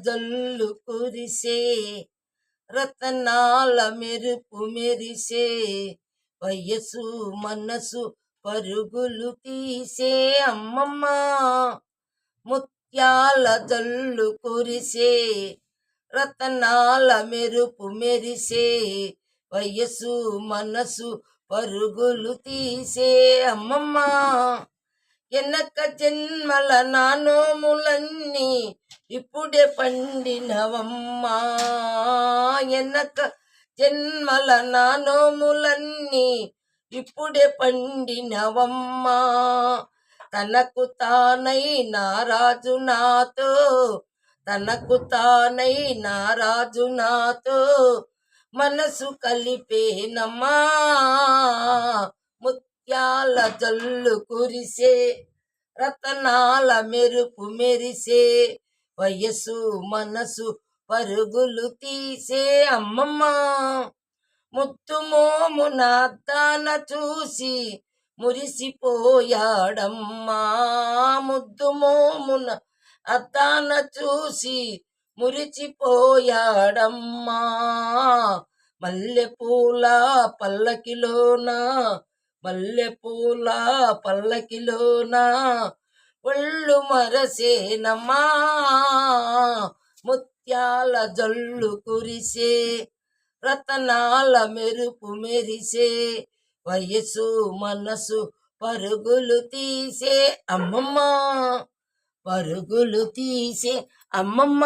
జల్లు కురిసే రతనాల మెరుపు మెరిసే వయసు మనసు పరుగులు తీసే అమ్మమ్మ ముత్యాల జల్లు కురిసే రతనాల మెరుపు మెరిసే వయసు మనసు పరుగులు తీసే అమ్మమ్మ ఎనక జన్మల నానోములన్నీ ఇప్పుడే పండినవమ్మా ఎనక జన్మల నానోములన్నీ ఇప్పుడే పండినవమ్మా తనకు తానై నారాజు నాతో తనకు తానై నారాజు నాతో మనసు కలిపేనమ్మా ముత్యాల జల్లు కురిసే రతనాల మెరుపు మెరిసే వయసు మనసు పరుగులు తీసే అమ్మమ్మ ముత్తు మోమున అద్దాన చూసి మురిసిపోయాడమ్మా ముద్దు మోమున అద్దాన చూసి మురిచిపోయాడమ్మా మల్లెపూల పల్లకిలోన మల్లెపూల పల్లకిలోన ఒళ్ళు మరసేనమ్మా ముత్యాల జల్లు కురిసే రతనాల మెరుపు మెరిసే వయసు మనసు పరుగులు తీసే అమ్మమ్మ పరుగులు తీసే అమ్మమ్మ.